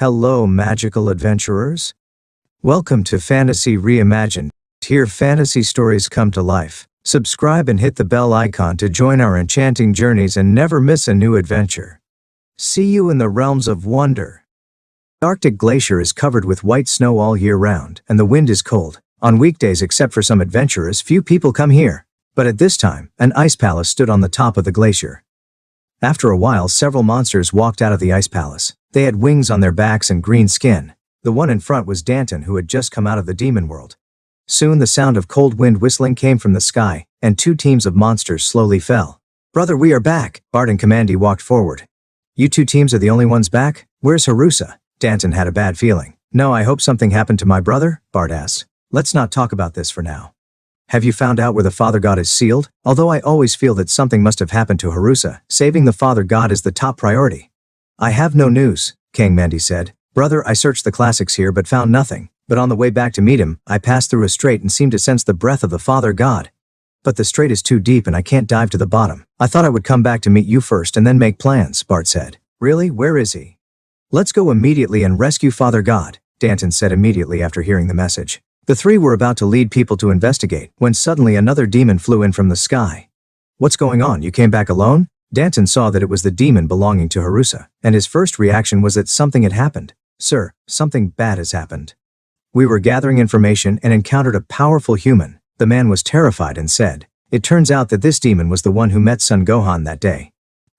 Hello, magical adventurers. Welcome to Fantasy Reimagined. Here fantasy stories come to life. Subscribe and hit the bell icon to join our enchanting journeys and never miss a new adventure. See you in the realms of wonder. The Arctic glacier is covered with white snow all year round, and the wind is cold. On weekdays, except for some adventurers, few people come here. But at this time, an ice palace stood on the top of the glacier. After a while, several monsters walked out of the ice palace. They had wings on their backs and green skin. The one in front was Danton, who had just come out of the demon world. Soon the sound of cold wind whistling came from the sky, and two teams of monsters slowly fell. "Brother, we are back!" Bart and Commandy walked forward. "You two teams are the only ones back? Where's Harusa?" Danton had a bad feeling. "No, I hope something happened to my brother," Bart asked. "Let's not talk about this for now." "Have you found out where the Father God is sealed?" "Although I always feel that something must have happened to Harusa, saving the Father God is the top priority." "I have no news," King Mandy said. "Brother, I searched the classics here but found nothing. But on the way back to meet him, I passed through a strait and seemed to sense the breath of the Father God. But the strait is too deep and I can't dive to the bottom. I thought I would come back to meet you first and then make plans," Bart said. "Really? Where is he?" "Let's go immediately and rescue Father God," Danton said immediately after hearing the message. The three were about to lead people to investigate when suddenly another demon flew in from the sky. "What's going on? You came back alone?" Danton saw that it was the demon belonging to Harusa, and his first reaction was that something had happened. "Sir, something bad has happened. We were gathering information and encountered a powerful human." The man was terrified and said, "It turns out that this demon was the one who met Son Gohan that day.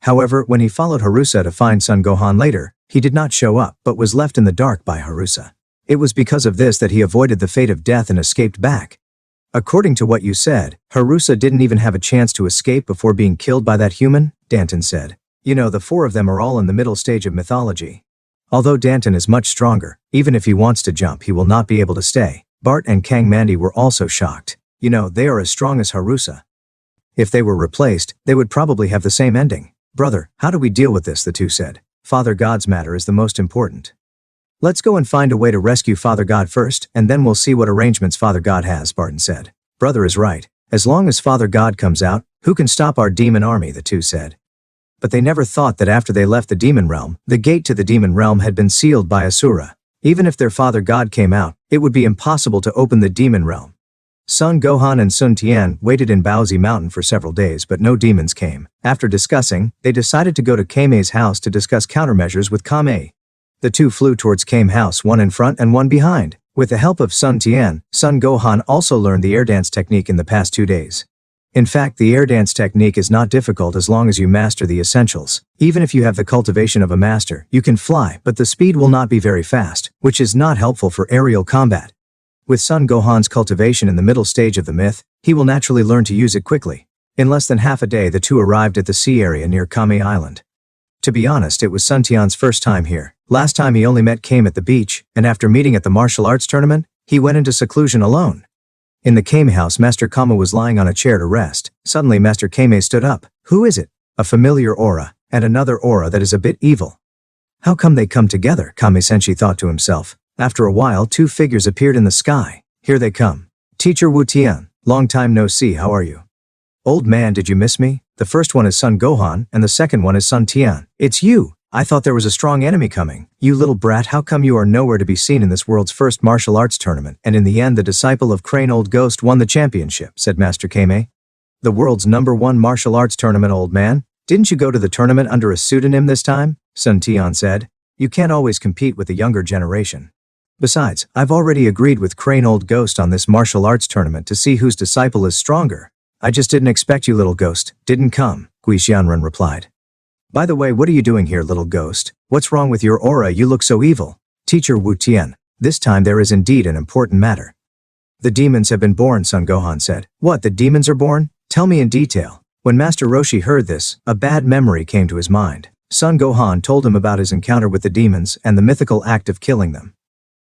However, when he followed Harusa to find Son Gohan later, he did not show up but was left in the dark by Harusa. It was because of this that he avoided the fate of death and escaped back." "According to what you said, Harusa didn't even have a chance to escape before being killed by that human?" Danton said. "You know, the four of them are all in the middle stage of mythology. Although Danton is much stronger, even if he wants to jump he will not be able to stay." Bart and Kang Mandy were also shocked. "You know, they are as strong as Harusa. If they were replaced, they would probably have the same ending." "Brother, how do we deal with this?" the two said. "Father God's matter is the most important. Let's go and find a way to rescue Father God first, and then we'll see what arrangements Father God has," Barton said. "Brother is right. As long as Father God comes out, who can stop our demon army?" the two said. But they never thought that after they left the demon realm, the gate to the demon realm had been sealed by Asura. Even if their Father God came out, it would be impossible to open the demon realm. Son Gohan and Sun Tian waited in Baozi Mountain for several days but no demons came. After discussing, they decided to go to Kamei's house to discuss countermeasures with Kamei. The two flew towards Kame's house, one in front and one behind. With the help of Sun Tian, Son Gohan also learned the air dance technique in the past 2 days. In fact, the air dance technique is not difficult as long as you master the essentials. Even if you have the cultivation of a master, you can fly, but the speed will not be very fast, which is not helpful for aerial combat. With Son Gohan's cultivation in the middle stage of the myth, he will naturally learn to use it quickly. In less than half a day the two arrived at the sea area near Kamei Island. To be honest, it was Sun Tian's first time here. Last time he only met Kame at the beach, and after meeting at the martial arts tournament, he went into seclusion alone. In the Kame house, Master Kama was lying on a chair to rest. Suddenly Master Kame stood up. "Who is it?" "A familiar aura, and another aura that is a bit evil. How come they come together?" Kame Senshi thought to himself. After a while, two figures appeared in the sky. "Here they come. Teacher Wu Tian, long time no see, how are you?" "Old man, did you miss me? The first one is Son Gohan, and the second one is Sun Tian." "It's you! I thought there was a strong enemy coming. You little brat, how come you are nowhere to be seen in this world's first martial arts tournament?" "And in the end the disciple of Crane Old Ghost won the championship," said Master Kame. "The world's #1 martial arts tournament, old man? Didn't you go to the tournament under a pseudonym this time?" Sun Tian said. "You can't always compete with the younger generation. Besides, I've already agreed with Crane Old Ghost on this martial arts tournament to see whose disciple is stronger." "I just didn't expect you, little ghost. Didn't come," Gui Xianren replied. "By the way, what are you doing here, little ghost? What's wrong with your aura? You look so evil." "Teacher Wu Tian, this time there is indeed an important matter." "The demons have been born," Son Gohan said. "What, the demons are born? Tell me in detail." When Master Roshi heard this, a bad memory came to his mind. Son Gohan told him about his encounter with the demons and the mythical act of killing them.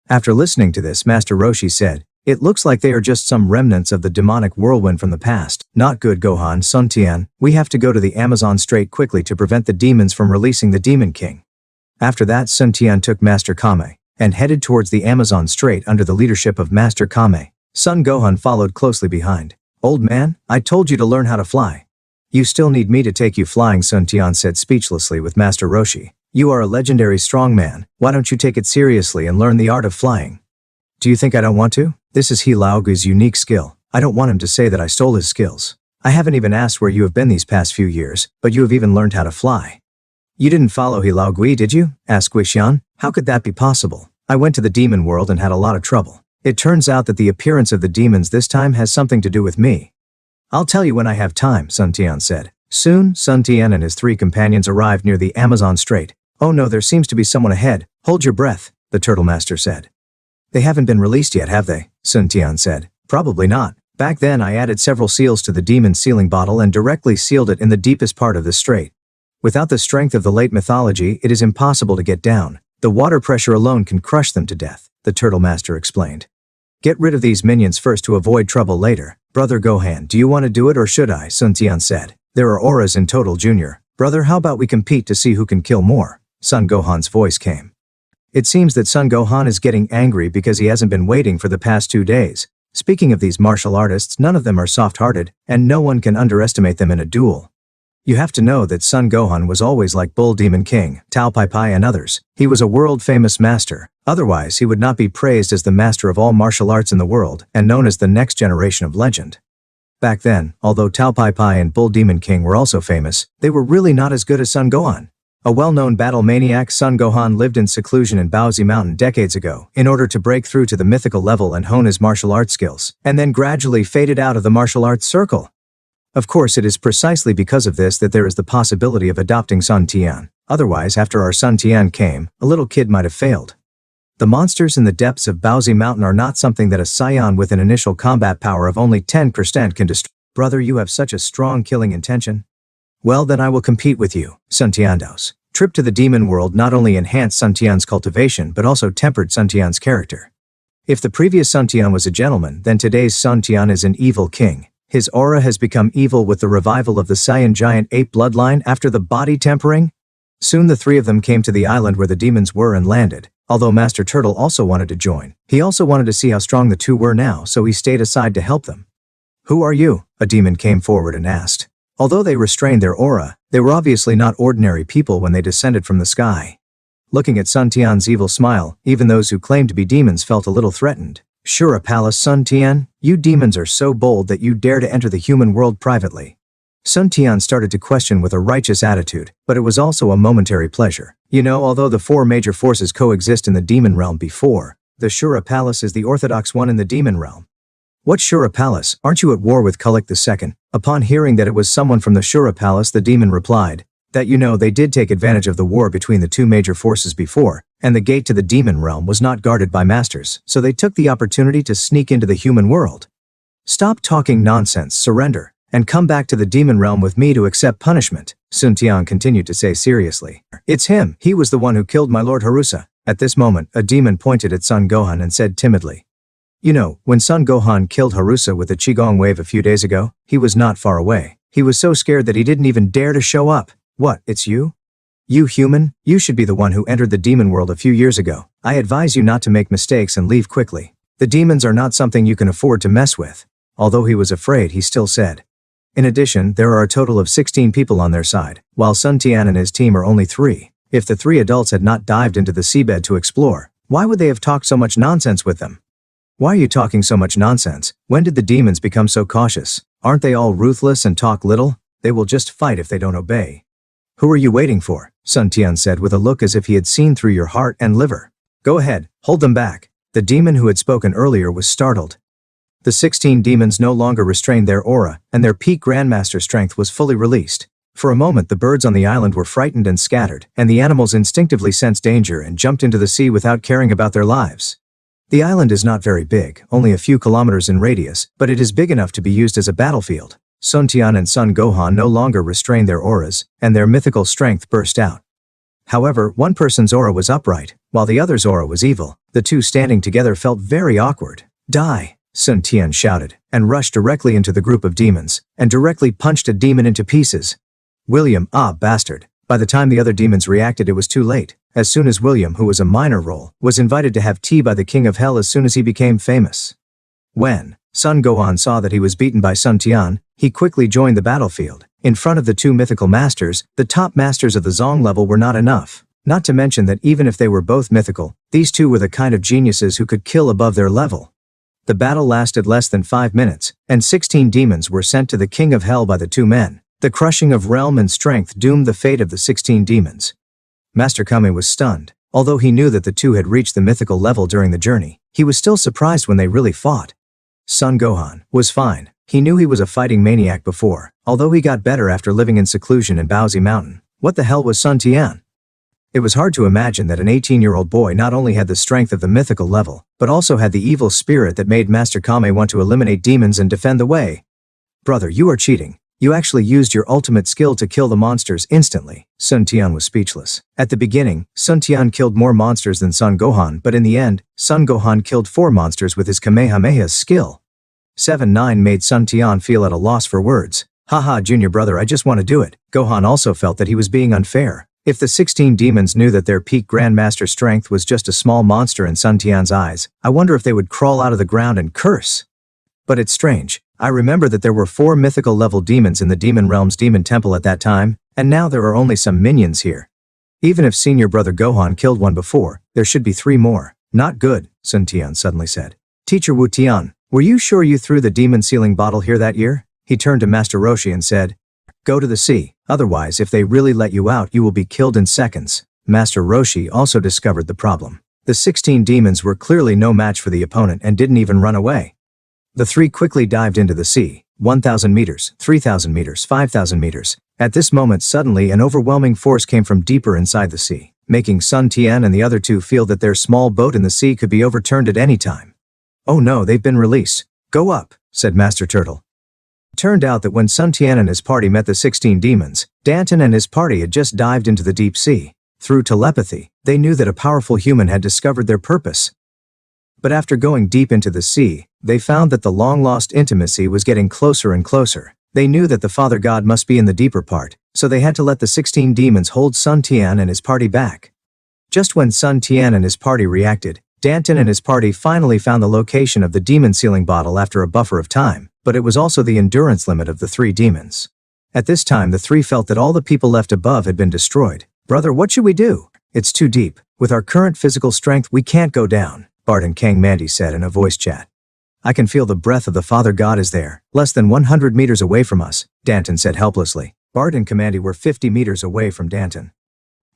After listening to this, Master Roshi said, "It looks like they are just some remnants of the demonic whirlwind from the past. Not good, Gohan. Sun Tian, we have to go to the Amazon Strait quickly to prevent the demons from releasing the Demon King." After that, Sun Tian took Master Kame and headed towards the Amazon Strait under the leadership of Master Kame. Son Gohan followed closely behind. "Old man, I told you to learn how to fly. You still need me to take you flying," Sun Tian said speechlessly with Master Roshi. You are a legendary strongman, why don't you take it seriously and learn the art of flying? Do you think I don't want to? This is He Laogu's unique skill. I don't want him to say that I stole his skills. I haven't even asked where you have been these past few years, but you have even learned how to fly. You didn't follow He Laogui, did you? Asked Guixian. How could that be possible? I went to the demon world and had a lot of trouble. It turns out that the appearance of the demons this time has something to do with me. I'll tell you when I have time, Sun Tian said. Soon, Sun Tian and his 3 companions arrived near the Amazon Strait. Oh no, there seems to be someone ahead. Hold your breath, the Turtle Master said. They haven't been released yet, have they? Sun Tian said. Probably not. Back then I added several seals to the demon sealing bottle and directly sealed it in the deepest part of the strait. Without the strength of the late mythology, it is impossible to get down. The water pressure alone can crush them to death, the Turtle Master explained. Get rid of these minions first to avoid trouble later. Brother Gohan, do you want to do it or should I? Sun Tian said. There are auras in total, Junior. Brother, how about we compete to see who can kill more? Son Gohan's voice came. It seems that Son Gohan is getting angry because he hasn't been waiting for the past 2 days. Speaking of these martial artists, none of them are soft-hearted, and no one can underestimate them in a duel. You have to know that Son Gohan was always like Bull Demon King, Tao Pai Pai and others. He was a world-famous master. Otherwise, he would not be praised as the master of all martial arts in the world, and known as the next generation of legend. Back then, although Tao Pai Pai and Bull Demon King were also famous, they were really not as good as Son Gohan. A well-known battle maniac, Son Gohan lived in seclusion in DragonBallZ Mountain decades ago in order to break through to the mythical level and hone his martial arts skills, and then gradually faded out of the martial arts circle. Of course, it is precisely because of this that there is the possibility of adopting Sun Tian. Otherwise, after our Sun Tian came, a little kid might have failed. The monsters in the depths of DragonBallZ Mountain are not something that a Saiyan with an initial combat power of only 10% can destroy. Brother, you have such a strong killing intention. Well, then I will compete with you, Sun Tian's trip to the demon world not only enhanced Sun Tian's cultivation but also tempered Sun Tian's character. If the previous Sun Tian was a gentleman, then today's Sun Tian is an evil king. His aura has become evil with the revival of the Saiyan giant ape bloodline after the body tempering. Soon the 3 of them came to the island where the demons were and landed. Although Master Turtle also wanted to join, he also wanted to see how strong the 2 were now, so he stayed aside to help them. Who are you? A demon came forward and asked. Although they restrained their aura, they were obviously not ordinary people when they descended from the sky. Looking at Sun Tian's evil smile, even those who claimed to be demons felt a little threatened. Sure, a palace, Sun Tian? You demons are so bold that you dare to enter the human world privately. Sun Tian started to question with a righteous attitude, but it was also a momentary pleasure. You know, although the 4 major forces coexist in the demon realm before, the Shura Palace is the orthodox one in the demon realm. What Shura Palace? Aren't you at war with Kulik II? Upon hearing that it was someone from the Shura Palace, the demon replied, that you know they did take advantage of the war between the 2 major forces before, and the gate to the demon realm was not guarded by masters, so they took the opportunity to sneak into the human world. Stop talking nonsense, surrender, and come back to the demon realm with me to accept punishment, Sun Tian continued to say seriously. It's him, he was the one who killed my Lord Harusa. At this moment, a demon pointed at Son Gohan and said timidly, you know, when Son Gohan killed Harusa with the Qigong wave a few days ago, he was not far away. He was so scared that he didn't even dare to show up. What, it's you? You human? You should be the one who entered the demon world a few years ago. I advise you not to make mistakes and leave quickly. The demons are not something you can afford to mess with. Although he was afraid, he still said. In addition, there are a total of 16 people on their side, while Sun Tian and his team are only 3. If the 3 adults had not dived into the seabed to explore, why would they have talked so much nonsense with them? Why are you talking so much nonsense? When did the demons become so cautious? Aren't they all ruthless and talk little? They will just fight if they don't obey. Who are you waiting for? Sun Tian said with a look as if he had seen through your heart and liver. Go ahead, hold them back. The demon who had spoken earlier was startled. The 16 demons no longer restrained their aura, and their peak grandmaster strength was fully released. For a moment the birds on the island were frightened and scattered, and the animals instinctively sensed danger and jumped into the sea without caring about their lives. The island is not very big, only a few kilometers in radius, but it is big enough to be used as a battlefield. Sun Tian and Son Gohan no longer restrained their auras, and their mythical strength burst out. However, one person's aura was upright, while the other's aura was evil. The 2 standing together felt very awkward. Die! Sun Tian shouted, and rushed directly into the group of demons, and directly punched a demon into pieces. William, ah bastard. By the time the other demons reacted, it was too late. As soon as William, who was a minor role, was invited to have tea by the King of Hell as soon as he became famous. When Son Gohan saw that he was beaten by Sun Tian, he quickly joined the battlefield. In front of the 2 mythical masters, the top masters of the Zong level were not enough. Not to mention that even if they were both mythical, these two were the kind of geniuses who could kill above their level. The battle lasted less than 5 minutes, and 16 demons were sent to the King of Hell by the two men. The crushing of realm and strength doomed the fate of the 16 demons. Master Kame was stunned. Although he knew that the two had reached the mythical level during the journey, he was still surprised when they really fought. Son Gohan was fine. He knew he was a fighting maniac before, although he got better after living in seclusion in DragonBallZ Mountain. What the hell was Sun Tian? It was hard to imagine that an 18-year-old boy not only had the strength of the mythical level, but also had the evil spirit that made Master Kame want to eliminate demons and defend the way. Brother, you are cheating. You actually used your ultimate skill to kill the monsters instantly. Sun Tian was speechless. At the beginning, Sun Tian killed more monsters than Son Gohan, but in the end, Son Gohan killed 4 monsters with his Kamehameha's skill. 7-9 made Sun Tian feel at a loss for words. Haha, junior brother, I just want to do it. Gohan also felt that he was being unfair. If the 16 demons knew that their peak Grandmaster strength was just a small monster in Sun Tian's eyes, I wonder if they would crawl out of the ground and curse. But it's strange. I remember that there were 4 mythical level demons in the Demon Realm's Demon Temple at that time, and now there are only some minions here. Even if senior brother Gohan killed one before, there should be 3 more. Not good, Sun Tian suddenly said. Teacher Wu Tian, were you sure you threw the demon sealing bottle here that year? He turned to Master Roshi and said, go to the sea, otherwise if they really let you out you will be killed in seconds. Master Roshi also discovered the problem. The 16 demons were clearly no match for the opponent and didn't even run away. The 3 quickly dived into the sea, 1,000 meters, 3,000 meters, 5,000 meters. At this moment suddenly an overwhelming force came from deeper inside the sea, making Sun Tian and the other two feel that their small boat in the sea could be overturned at any time. Oh no, they've been released. Go up, said Master Turtle. It turned out that when Sun Tian and his party met the 16 demons, Danton and his party had just dived into the deep sea. Through telepathy, they knew that a powerful human had discovered their purpose. But after going deep into the sea, they found that the long-lost intimacy was getting closer and closer. They knew that the Father God must be in the deeper part, so they had to let the 16 demons hold Sun Tian and his party back. Just when Sun Tian and his party reacted, Danton and his party finally found the location of the demon sealing bottle after a buffer of time, but it was also the endurance limit of the 3 demons. At this time the 3 felt that all the people left above had been destroyed. Brother, what should we do? It's too deep. With our current physical strength we can't go down, Bart and Kang Mandy said in a voice chat. I can feel the breath of the Father God is there, less than 100 meters away from us, Danton said helplessly. Bart and Kamandi were 50 meters away from Danton.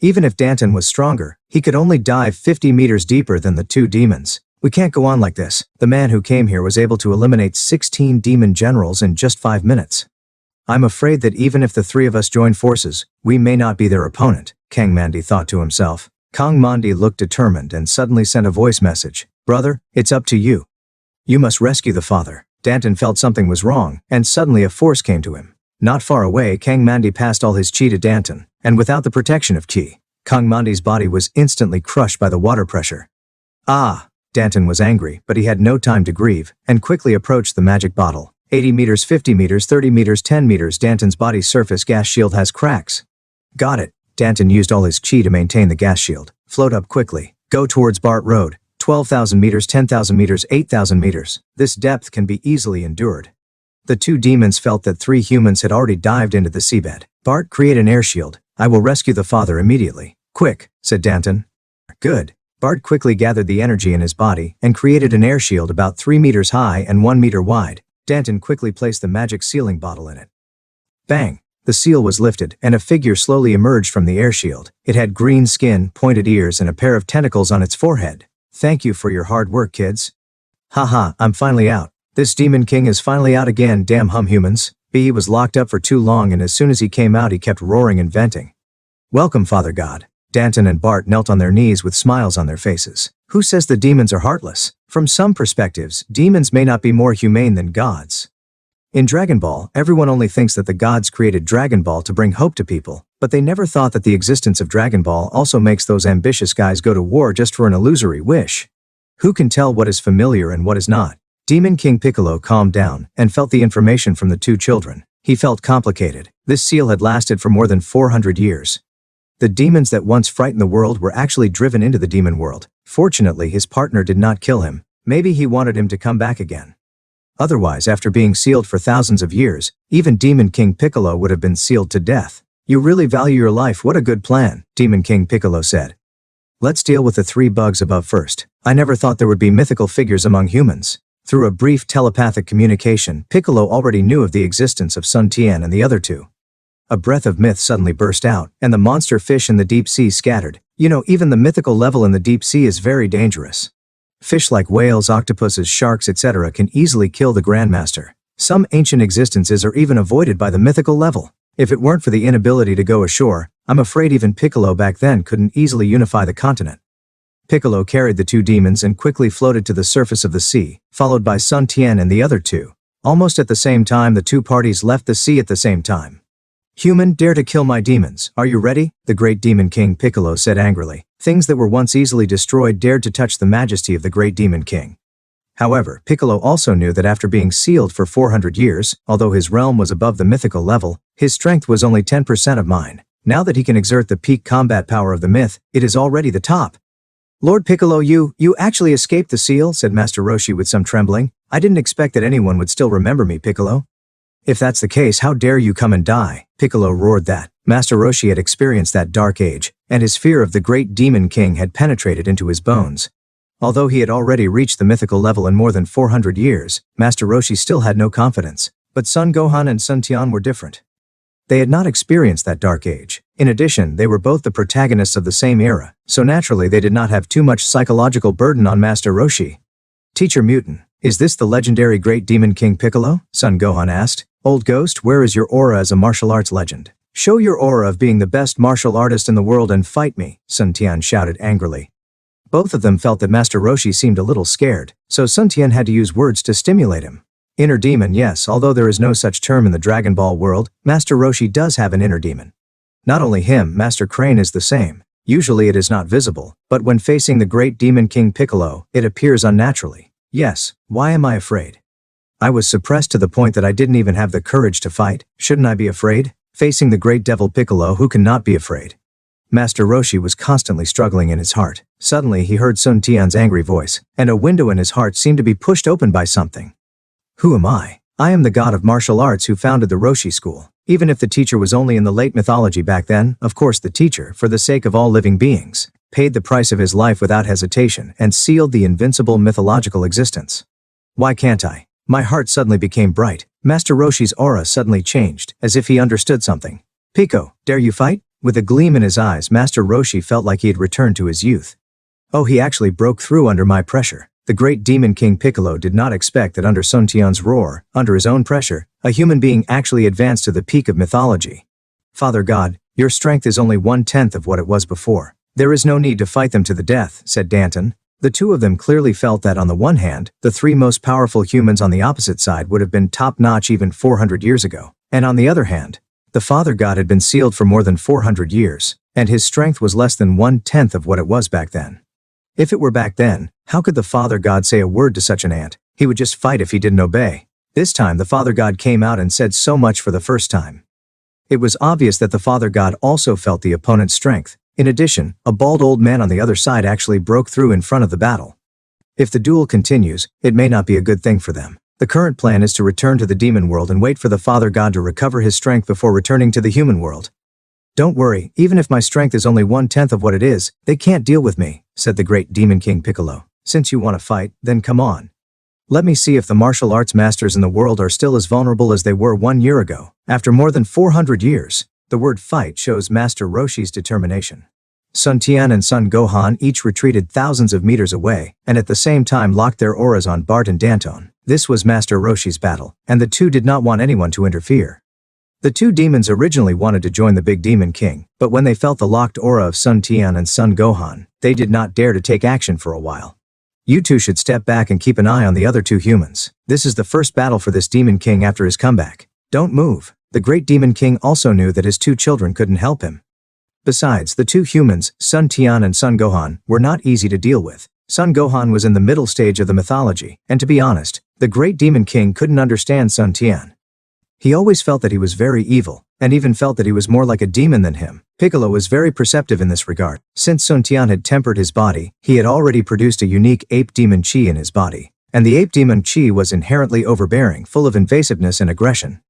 Even if Danton was stronger, he could only dive 50 meters deeper than the 2 demons. We can't go on like this. The man who came here was able to eliminate 16 demon generals in just 5 minutes. I'm afraid that even if the 3 of us join forces, we may not be their opponent, Kang Mandi thought to himself. Kang Mandi looked determined and suddenly sent a voice message. Brother, it's up to you. You must rescue the father. Danton felt something was wrong, and suddenly a force came to him. Not far away, Kang Mandi passed all his chi to Danton, and without the protection of chi, Kang Mandi's body was instantly crushed by the water pressure. Ah! Danton was angry, but he had no time to grieve, and quickly approached the magic bottle. 80 meters, 50 meters, 30 meters, 10 meters. Danton's body's surface gas shield has cracks. Got it. Danton used all his chi to maintain the gas shield. Float up quickly. Go towards Bart Road. 12,000 meters, 10,000 meters, 8,000 meters. This depth can be easily endured. The 2 demons felt that 3 humans had already dived into the seabed. Bart, create an air shield. I will rescue the father immediately. Quick, said Danton. Good. Bart quickly gathered the energy in his body and created an air shield about 3 meters high and 1 meter wide. Danton quickly placed the magic sealing bottle in it. Bang! The seal was lifted and a figure slowly emerged from the air shield. It had green skin, pointed ears and a pair of tentacles on its forehead. Thank you for your hard work, kids. Haha, I'm finally out. This Demon King is finally out again, damn humans. He was locked up for too long and as soon as he came out he kept roaring and venting. Welcome, Father God. Danton and Bart knelt on their knees with smiles on their faces. Who says the demons are heartless? From some perspectives, demons may not be more humane than gods. In Dragon Ball, everyone only thinks that the gods created Dragon Ball to bring hope to people, but they never thought that the existence of Dragon Ball also makes those ambitious guys go to war just for an illusory wish. Who can tell what is familiar and what is not? Demon King Piccolo calmed down and felt the information from the 2 children. He felt complicated. This seal had lasted for more than 400 years. The demons that once frightened the world were actually driven into the demon world. Fortunately, his partner did not kill him. Maybe he wanted him to come back again. Otherwise, after being sealed for thousands of years, even Demon King Piccolo would have been sealed to death. You really value your life, what a good plan, Demon King Piccolo said. Let's deal with the 3 bugs above first. I never thought there would be mythical figures among humans. Through a brief telepathic communication, Piccolo already knew of the existence of Sun Tian and the other 2. A breath of myth suddenly burst out, and the monster fish in the deep sea scattered. You know, even the mythical level in the deep sea is very dangerous. Fish like whales, octopuses, sharks, etc. can easily kill the Grandmaster. Some ancient existences are even avoided by the mythical level. If it weren't for the inability to go ashore, I'm afraid even Piccolo back then couldn't easily unify the continent. Piccolo carried the 2 demons and quickly floated to the surface of the sea, followed by Sun Tian and the other 2. Almost at the same time, the 2 parties left the sea at the same time. Human, dare to kill my demons, are you ready? The great Demon King Piccolo said angrily. Things that were once easily destroyed dared to touch the majesty of the great Demon King. However, Piccolo also knew that after being sealed for 400 years, although his realm was above the mythical level, his strength was only 10% of mine. Now that he can exert the peak combat power of the myth, it is already the top. Lord Piccolo, you actually escaped the seal, said Master Roshi with some trembling. I didn't expect that anyone would still remember me, Piccolo. If that's the case, how dare you come and die? Piccolo roared that. Master Roshi had experienced that dark age, and his fear of the great Demon King had penetrated into his bones. Although he had already reached the mythical level in more than 400 years, Master Roshi still had no confidence. But Son Gohan and Sun Tian were different. They had not experienced that dark age. In addition, they were both the protagonists of the same era, so naturally they did not have too much psychological burden on Master Roshi. Teacher Mutant, is this the legendary great Demon King Piccolo? Son Gohan asked. Old Ghost, where is your aura as a martial arts legend? Show your aura of being the best martial artist in the world and fight me, Sun Tian shouted angrily. Both of them felt that Master Roshi seemed a little scared, so Sun Tian had to use words to stimulate him. Inner demon, yes, although there is no such term in the Dragon Ball world, Master Roshi does have an inner demon. Not only him, Master Crane is the same. Usually it is not visible, but when facing the great Demon King Piccolo, it appears unnaturally. Yes, why am I afraid? I was suppressed to the point that I didn't even have the courage to fight. Shouldn't I be afraid? Facing the great devil Piccolo, who cannot be afraid? Master Roshi was constantly struggling in his heart. Suddenly he heard Sun Tian's angry voice, and a window in his heart seemed to be pushed open by something. Who am I? I am the god of martial arts who founded the Roshi school. Even if the teacher was only in the late mythology back then, of course the teacher, for the sake of all living beings, paid the price of his life without hesitation and sealed the invincible mythological existence. Why can't I? My heart suddenly became bright. Master Roshi's aura suddenly changed, as if he understood something. Pico, dare you fight? With a gleam in his eyes, Master Roshi felt like he had returned to his youth. Oh, he actually broke through under my pressure. The great Demon King Piccolo did not expect that under Sun Tian's roar, under his own pressure, a human being actually advanced to the peak of mythology. Father God, your strength is only 1/10 of what it was before. There is no need to fight them to the death, said Danton. The two of them clearly felt that on the one hand, the 3 most powerful humans on the opposite side would have been top-notch even 400 years ago, and on the other hand, the Father God had been sealed for more than 400 years, and his strength was less than 1/10 of what it was back then. If it were back then, how could the Father God say a word to such an ant? He would just fight if he didn't obey. This time the Father God came out and said so much for the first time. It was obvious that the Father God also felt the opponent's strength. In addition, a bald old man on the other side actually broke through in front of the battle. If the duel continues, it may not be a good thing for them. The current plan is to return to the demon world and wait for the Father God to recover his strength before returning to the human world. Don't worry, even if my strength is only 1/10 of what it is, they can't deal with me, said the great Demon King Piccolo. Since you want to fight, then come on. Let me see if the martial arts masters in the world are still as vulnerable as they were 1 year ago. After more than 400 years, the word fight shows Master Roshi's determination. Sun Tian and Son Gohan each retreated thousands of meters away, and at the same time locked their auras on Bart and Danton. This was Master Roshi's battle, and the two did not want anyone to interfere. The 2 demons originally wanted to join the Big Demon King, but when they felt the locked aura of Sun Tian and Son Gohan, they did not dare to take action for a while. You two should step back and keep an eye on the other 2 humans. This is the first battle for this Demon King after his comeback. Don't move. The great Demon King also knew that his 2 children couldn't help him. Besides, the 2 humans, Sun Tian and Son Gohan, were not easy to deal with. Son Gohan was in the middle stage of the mythology, and to be honest, the great Demon King couldn't understand Sun Tian. He always felt that he was very evil, and even felt that he was more like a demon than him. Piccolo was very perceptive in this regard. Since Sun Tian had tempered his body, he had already produced a unique ape demon chi in his body, and the ape demon chi was inherently overbearing, full of invasiveness and aggression.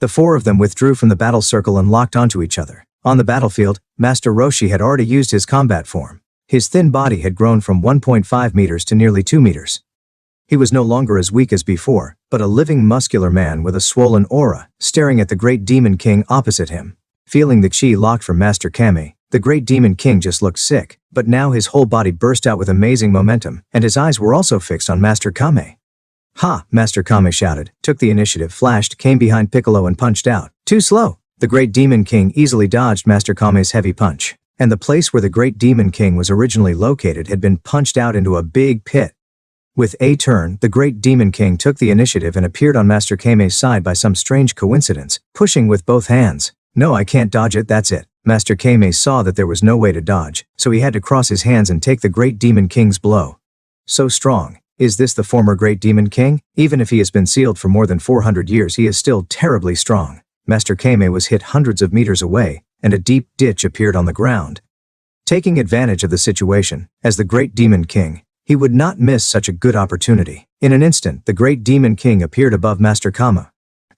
The four of them withdrew from the battle circle and locked onto each other. On the battlefield, Master Roshi had already used his combat form. His thin body had grown from 1.5 meters to nearly 2 meters. He was no longer as weak as before, but a living muscular man with a swollen aura, staring at the Great Demon King opposite him. Feeling the chi locked from Master Kame, the Great Demon King just looked sick, but now his whole body burst out with amazing momentum, and his eyes were also fixed on Master Kame. "Ha!" Master Kame shouted, took the initiative, flashed, came behind Piccolo and punched out. Too slow! The Great Demon King easily dodged Master Kame's heavy punch, and the place where the Great Demon King was originally located had been punched out into a big pit. With a turn, the Great Demon King took the initiative and appeared on Master Kame's side by some strange coincidence, pushing with both hands. "No, I can't dodge it, that's it." Master Kame saw that there was no way to dodge, so he had to cross his hands and take the Great Demon King's blow. So strong. Is this the former Great Demon King? Even if he has been sealed for more than 400 years, he is still terribly strong. Master Kame was hit hundreds of meters away, and a deep ditch appeared on the ground. Taking advantage of the situation, as the Great Demon King, he would not miss such a good opportunity. In an instant, the Great Demon King appeared above Master Kame.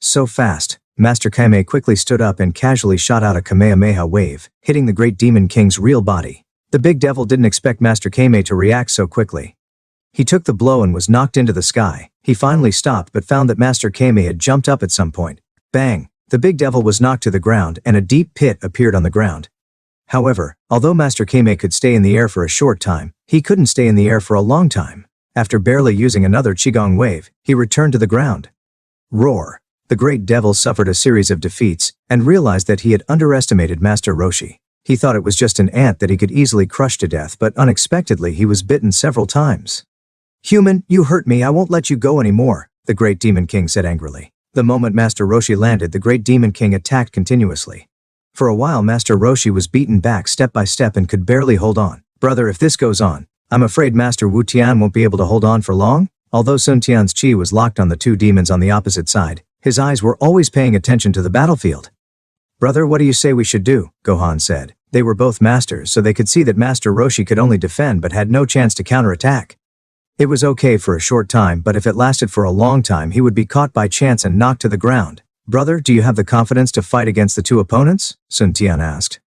So fast, Master Kame quickly stood up and casually shot out a Kamehameha wave, hitting the Great Demon King's real body. The big devil didn't expect Master Kame to react so quickly. He took the blow and was knocked into the sky. He finally stopped but found that Master Kame had jumped up at some point. Bang! The big devil was knocked to the ground and a deep pit appeared on the ground. However, although Master Kame could stay in the air for a short time, he couldn't stay in the air for a long time. After barely using another Qigong wave, he returned to the ground. Roar! The Great Devil suffered a series of defeats and realized that he had underestimated Master Roshi. He thought it was just an ant that he could easily crush to death, but unexpectedly he was bitten several times. "Human, you hurt me, I won't let you go anymore," the Great Demon King said angrily. The moment Master Roshi landed, the Great Demon King attacked continuously. For a while Master Roshi was beaten back step by step and could barely hold on. "Brother, if this goes on, I'm afraid Master Wu Tian won't be able to hold on for long." Although Sun Tian's chi was locked on the two demons on the opposite side, his eyes were always paying attention to the battlefield. "Brother, what do you say we should do?" Gohan said. They were both masters, so they could see that Master Roshi could only defend but had no chance to counterattack. It was okay for a short time, but if it lasted for a long time he would be caught by chance and knocked to the ground. "Brother, do you have the confidence to fight against the two opponents?" Sun Tian asked.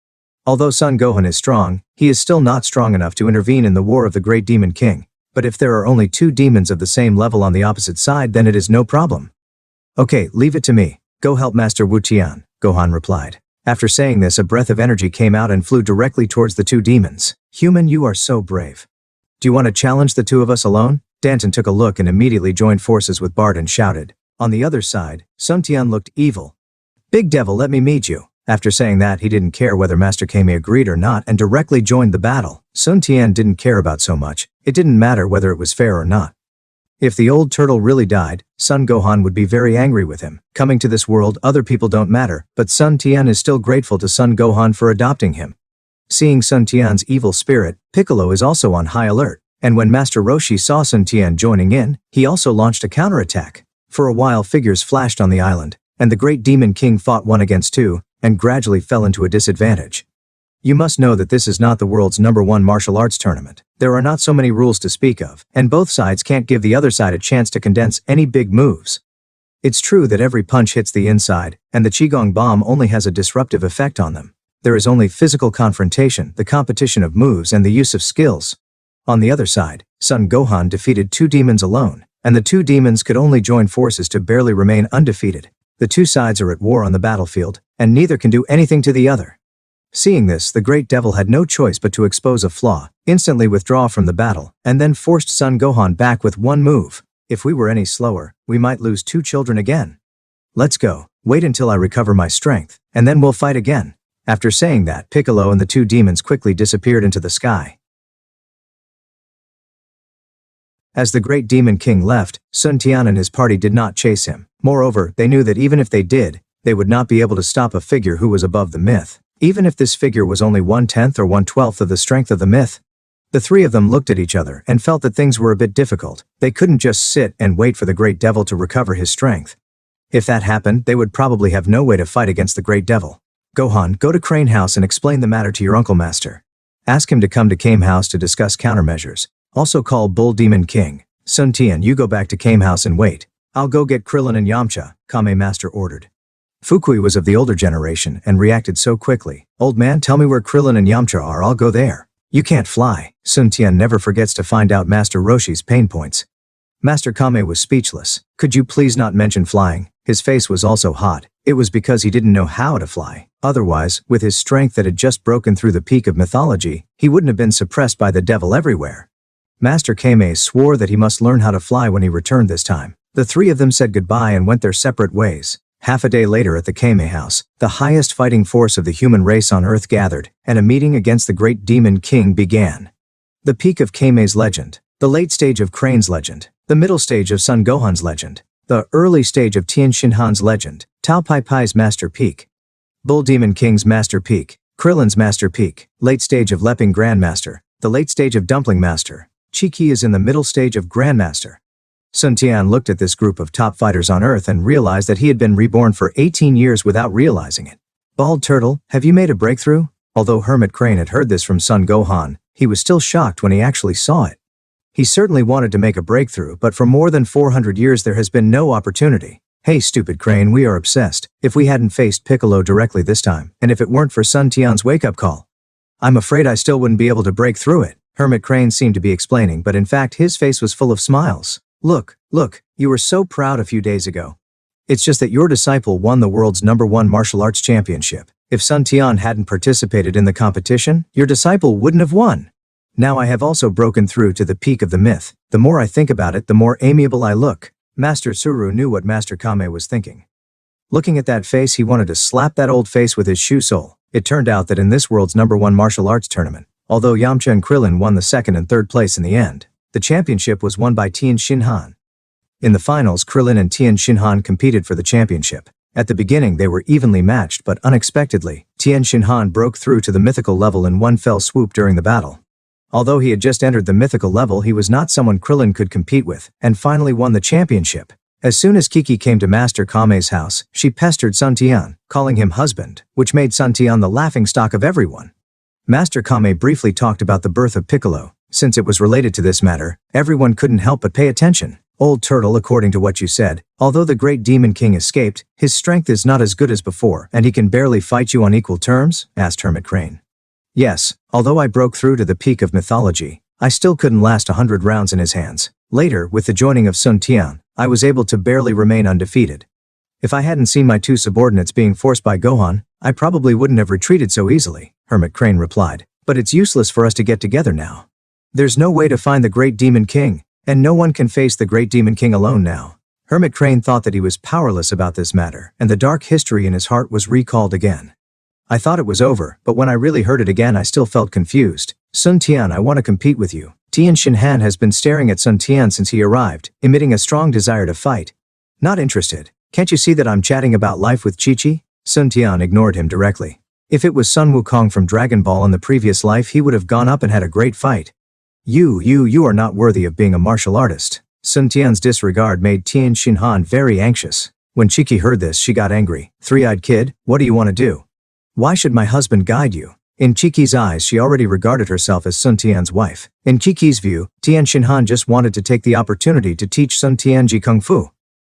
Although Son Gohan is strong, he is still not strong enough to intervene in the war of the Great Demon King. But if there are only two demons of the same level on the opposite side, then it is no problem. "Okay, leave it to me. Go help Master Wu Tian," Gohan replied. After saying this, a breath of energy came out and flew directly towards the two demons. "Human, you are so brave. Do you want to challenge the two of us alone?" Danton took a look and immediately joined forces with Bart and shouted. On the other side, Sun Tian looked evil. "Big Devil, let me meet you." After saying that, he didn't care whether Master Kame agreed or not and directly joined the battle. Sun Tian didn't care about so much. It didn't matter whether it was fair or not. If the old turtle really died, Son Gohan would be very angry with him. Coming to this world, other people don't matter, but Sun Tian is still grateful to Son Gohan for adopting him. Seeing Sun Tian's evil spirit, Piccolo is also on high alert, and when Master Roshi saw Sun Tian joining in, he also launched a counterattack. For a while figures flashed on the island, and the Great Demon King fought 1 against 2, and gradually fell into a disadvantage. You must know that this is not the world's #1 martial arts tournament. There are not so many rules to speak of, and both sides can't give the other side a chance to condense any big moves. It's true that every punch hits the inside, and the Qigong bomb only has a disruptive effect on them. There is only physical confrontation, the competition of moves, and the use of skills. On the other side, Son Gohan defeated 2 demons alone, and the 2 demons could only join forces to barely remain undefeated. The 2 sides are at war on the battlefield, and neither can do anything to the other. Seeing this, the Great Devil had no choice but to expose a flaw, instantly withdraw from the battle, and then forced Son Gohan back with 1 move. "If we were any slower, we might lose 2 children again. Let's go. Wait until I recover my strength, and then we'll fight again." After saying that, Piccolo and the 2 demons quickly disappeared into the sky. As the Great Demon King left, Sun Tian and his party did not chase him. Moreover, they knew that even if they did, they would not be able to stop a figure who was above the myth. Even if this figure was only 1/10 or 1/12 of the strength of the myth. The 3 of them looked at each other and felt that things were a bit difficult. They couldn't just sit and wait for the Great Devil to recover his strength. If that happened, they would probably have no way to fight against the Great Devil. "Gohan, go to Crane House and explain the matter to your uncle master. Ask him to come to Kame House to discuss countermeasures. Also call Bull Demon King. Sun Tian, you go back to Kame House and wait. I'll go get Krillin and Yamcha," Kame Master ordered. Fukui was of the older generation and reacted so quickly. Old man, tell me where Krillin and Yamcha are, I'll go there. You can't fly. Sun Tian never forgets to find out Master Roshi's pain points. Master Kame was speechless. Could you please not mention flying? His face was also hot. It was because he didn't know how to fly. Otherwise, with his strength that had just broken through the peak of mythology, he wouldn't have been suppressed by the devil everywhere. Master Kame swore that he must learn how to fly when he returned this time. The three of them said goodbye and went their separate ways. Half a day later at the Kame house, the highest fighting force of the human race on Earth gathered, and a meeting against the great demon king began. The peak of Kame's legend, the late stage of Crane's legend, the middle stage of Son Gohan's legend, the early stage of Tien Shinhan's legend, Tao Pai Pai's master peak, Bull Demon King's master peak, Krillin's master peak, late stage of Lepping Grandmaster, the late stage of Dumpling Master. Chi-Ki is in the middle stage of Grandmaster. Sun Tian looked at this group of top fighters on Earth and realized that he had been reborn for 18 years without realizing it. Bald Turtle, have you made a breakthrough? Although Hermit Crane had heard this from Son Gohan, he was still shocked when he actually saw it. He certainly wanted to make a breakthrough, but for more than 400 years there has been no opportunity. Hey stupid Crane, we are obsessed. If we hadn't faced Piccolo directly this time, and if it weren't for Sun Tian's wake-up call, I'm afraid I still wouldn't be able to break through it. Hermit Crane seemed to be explaining, but in fact his face was full of smiles. Look, you were so proud a few days ago. It's just that your disciple won the world's #1 martial arts championship. If Sun Tian hadn't participated in the competition, your disciple wouldn't have won. Now I have also broken through to the peak of the myth. The more I think about it, the more amiable I look. Master Suru knew what Master Kame was thinking. Looking at that face, he wanted to slap that old face with his shoe sole. It turned out that in this world's #1 martial arts tournament, although Yamcha and Krillin won the second and third place in the end, the championship was won by Tien Shinhan. In the finals, Krillin and Tien Shinhan competed for the championship. At the beginning they were evenly matched, but unexpectedly, Tien Shinhan broke through to the mythical level in one fell swoop during the battle. Although he had just entered the mythical level, he was not someone Krillin could compete with, and finally won the championship. As soon as Kiki came to Master Kame's house, she pestered Sun Tian, calling him husband, which made Sun Tian the laughingstock of everyone. Master Kame briefly talked about the birth of Piccolo. Since it was related to this matter, everyone couldn't help but pay attention. Old Turtle, according to what you said, although the great Demon King escaped, his strength is not as good as before, and he can barely fight you on equal terms? Asked Hermit Crane. Yes, although I broke through to the peak of mythology, I still couldn't last 100 rounds in his hands. Later, with the joining of Sun Tian, I was able to barely remain undefeated. If I hadn't seen my two subordinates being forced by Gohan, I probably wouldn't have retreated so easily, Hermit Crane replied. But it's useless for us to get together now. There's no way to find the great Demon King, and no one can face the great Demon King alone now. Hermit Crane thought that he was powerless about this matter, and the dark history in his heart was recalled again. I thought it was over, but when I really heard it again I still felt confused. Sun Tian, I want to compete with you. Tien Shinhan has been staring at Sun Tian since he arrived, emitting a strong desire to fight. Not interested. Can't you see that I'm chatting about life with Chi-Chi? Sun Tian ignored him directly. If it was Sun Wukong from Dragon Ball in the previous life, he would have gone up and had a great fight. You are not worthy of being a martial artist. Sun Tian's disregard made Tien Shinhan very anxious. When Chi-Chi heard this, she got angry. Three-eyed kid, what do you want to do? Why should my husband guide you? In Chi-Chi's eyes, she already regarded herself as Sun Tian's wife. In Chi-Chi's view, Tien Shinhan just wanted to take the opportunity to teach Sun Tianji Kung Fu.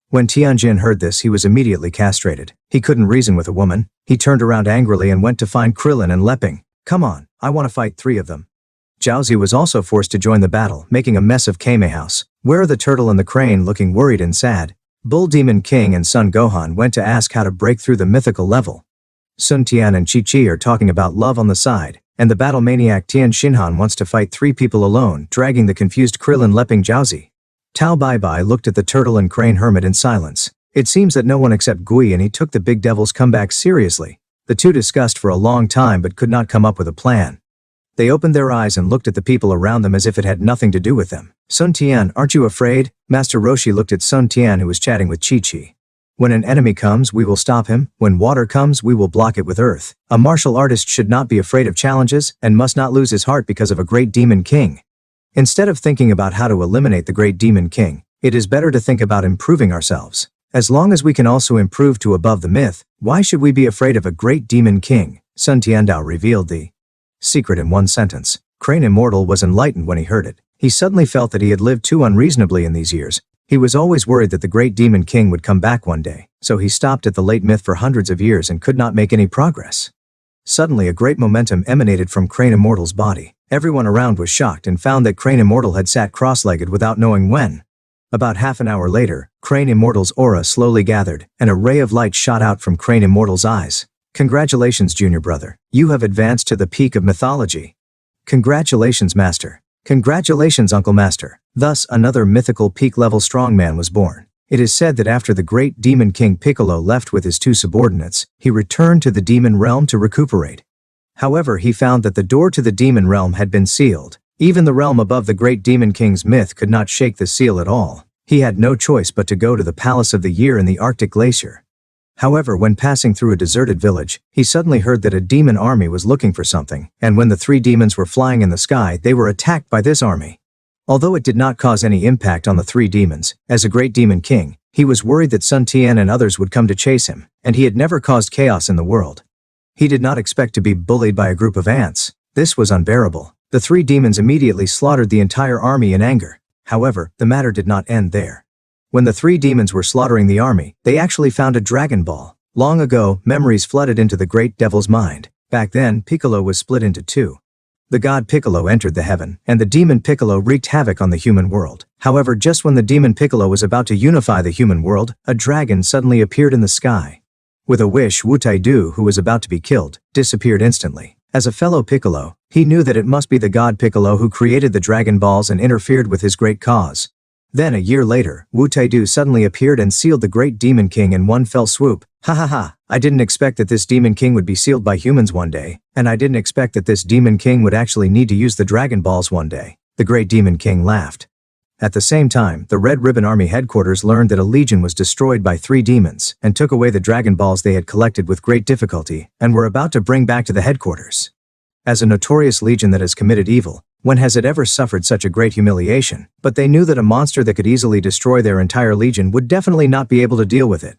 When Tianjin heard this, he was immediately castrated. He couldn't reason with a woman. He turned around angrily and went to find Krillin and Lepping. Come on, I want to fight three of them. Jiaozi was also forced to join the battle, making a mess of Kame House. Where are the turtle and the crane, looking worried and sad? Bull Demon King and Son Gohan went to ask how to break through the mythical level. Sun Tian and Chi-Chi are talking about love on the side, and the battle maniac Tien Shinhan wants to fight three people alone, dragging the confused Krillin Lepping Jiaozi. Tao Bai Bai looked at the turtle and crane hermit in silence. It seems that no one except Gui and he took the big devil's comeback seriously. The two discussed for a long time but could not come up with a plan. They opened their eyes and looked at the people around them as if it had nothing to do with them. Sun Tian, aren't you afraid? Master Roshi looked at Sun Tian, who was chatting with Chi-Chi. When an enemy comes, we will stop him. When water comes, we will block it with earth. A martial artist should not be afraid of challenges and must not lose his heart because of a great demon king. Instead of thinking about how to eliminate the great demon king, it is better to think about improving ourselves. As long as we can also improve to above the myth, why should we be afraid of a great demon king? Sun Tiandao revealed the secret in one sentence. Crane Immortal was enlightened when he heard it. He suddenly felt that he had lived too unreasonably in these years. He was always worried that the great demon king would come back one day, so he stopped at the late myth for hundreds of years and could not make any progress. Suddenly a great momentum emanated from Crane Immortal's body. Everyone around was shocked and found that Crane Immortal had sat cross-legged without knowing when. About half an hour later, Crane Immortal's aura slowly gathered, and a ray of light shot out from Crane Immortal's eyes. Congratulations, junior brother. You have advanced to the peak of mythology. Congratulations, master. Congratulations, Uncle Master. Thus, another mythical peak-level strongman was born. It is said that after the great demon king Piccolo left with his two subordinates, he returned to the demon realm to recuperate. However, he found that the door to the demon realm had been sealed. Even the realm above the great demon king's myth could not shake the seal at all. He had no choice but to go to the Palace of the Year in the Arctic Glacier. However, when passing through a deserted village, he suddenly heard that a demon army was looking for something, and when the three demons were flying in the sky, they were attacked by this army. Although it did not cause any impact on the three demons, as a great demon king, he was worried that Sun Tian and others would come to chase him, and he had never caused chaos in the world. He did not expect to be bullied by a group of ants. This was unbearable. The three demons immediately slaughtered the entire army in anger. However, the matter did not end there. When the three demons were slaughtering the army, they actually found a Dragon Ball. Long ago, memories flooded into the great devil's mind. Back then, Piccolo was split into two. The god Piccolo entered the heaven, and the demon Piccolo wreaked havoc on the human world. However, just when the demon Piccolo was about to unify the human world, a dragon suddenly appeared in the sky. With a wish, Wu Tai-Du, who was about to be killed, disappeared instantly. As a fellow Piccolo, he knew that it must be the god Piccolo who created the Dragon Balls and interfered with his great cause. Then a year later, Wu Tai-Du suddenly appeared and sealed the great demon king in one fell swoop. Ha ha ha, I didn't expect that this demon king would be sealed by humans one day, and I didn't expect that this demon king would actually need to use the Dragon Balls one day. The great demon king laughed. At the same time, the Red Ribbon Army headquarters learned that a legion was destroyed by three demons and took away the Dragon Balls they had collected with great difficulty and were about to bring back to the headquarters. As a notorious legion that has committed evil, when has it ever suffered such a great humiliation? But they knew that a monster that could easily destroy their entire legion would definitely not be able to deal with it.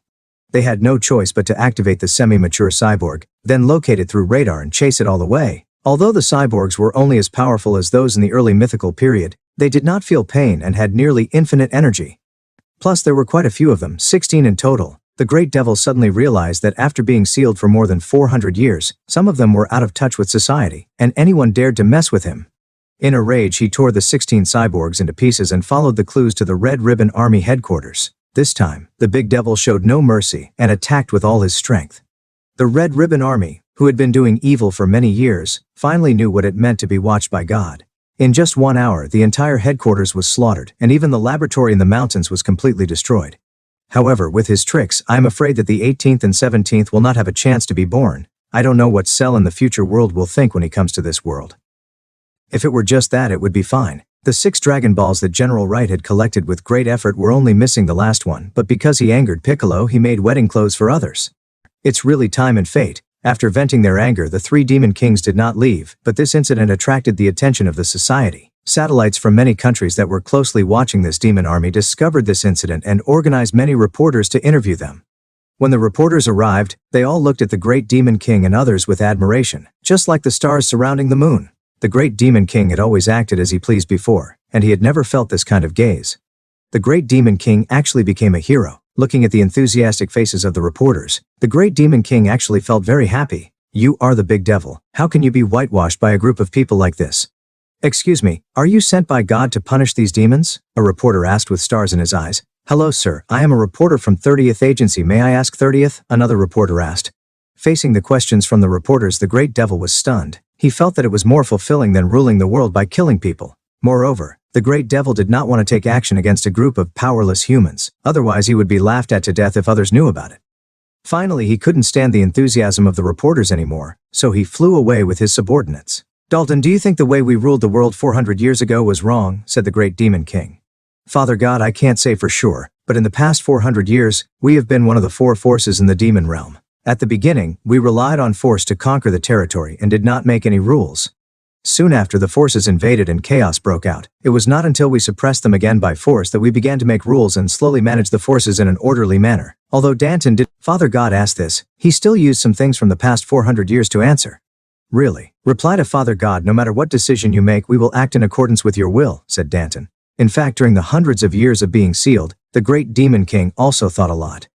They had no choice but to activate the semi-mature cyborg, then locate it through radar and chase it all the way. Although the cyborgs were only as powerful as those in the early mythical period, they did not feel pain and had nearly infinite energy. Plus there were quite a few of them, 16 in total. The great devil suddenly realized that after being sealed for more than 400 years, some of them were out of touch with society, and anyone dared to mess with him. In a rage, he tore the 16 cyborgs into pieces and followed the clues to the Red Ribbon Army headquarters. This time, the big devil showed no mercy and attacked with all his strength. The Red Ribbon Army, who had been doing evil for many years, finally knew what it meant to be watched by God. In just 1 hour, the entire headquarters was slaughtered, and even the laboratory in the mountains was completely destroyed. However, with his tricks, I am afraid that the 18th and 17th will not have a chance to be born. I don't know what Cell in the future world will think when he comes to this world. If it were just that, it would be fine. The 6 Dragon Balls that General Wright had collected with great effort were only missing the last one, but because he angered Piccolo, he made wedding clothes for others. It's really time and fate. After venting their anger, the 3 demon kings did not leave, but this incident attracted the attention of the society. Satellites from many countries that were closely watching this demon army discovered this incident and organized many reporters to interview them. When the reporters arrived, they all looked at the great demon king and others with admiration, just like the stars surrounding the moon. The great demon king had always acted as he pleased before, and he had never felt this kind of gaze. The great demon king actually became a hero. Looking at the enthusiastic faces of the reporters, the great demon king actually felt very happy. You are the big devil. How can you be whitewashed by a group of people like this? Excuse me, are you sent by God to punish these demons? A reporter asked with stars in his eyes. Hello sir, I am a reporter from 30th Agency. May I ask 30th? Another reporter asked. Facing the questions from the reporters, the great devil was stunned. He felt that it was more fulfilling than ruling the world by killing people. Moreover, the great devil did not want to take action against a group of powerless humans, otherwise he would be laughed at to death if others knew about it. Finally, he couldn't stand the enthusiasm of the reporters anymore, so he flew away with his subordinates. Dalton, do you think the way we ruled the world 400 years ago was wrong? Said the great demon king. Father God, I can't say for sure, but in the past 400 years, we have been one of the 4 forces in the demon realm. At the beginning, we relied on force to conquer the territory and did not make any rules. Soon after the forces invaded and chaos broke out, it was not until we suppressed them again by force that we began to make rules and slowly manage the forces in an orderly manner. Although Danton did, Father God asked this, he still used some things from the past 400 years to answer. Really? Reply to Father God, no matter what decision you make, we will act in accordance with your will, said Danton. In fact, during the hundreds of years of being sealed, The great Demon King also thought a lot.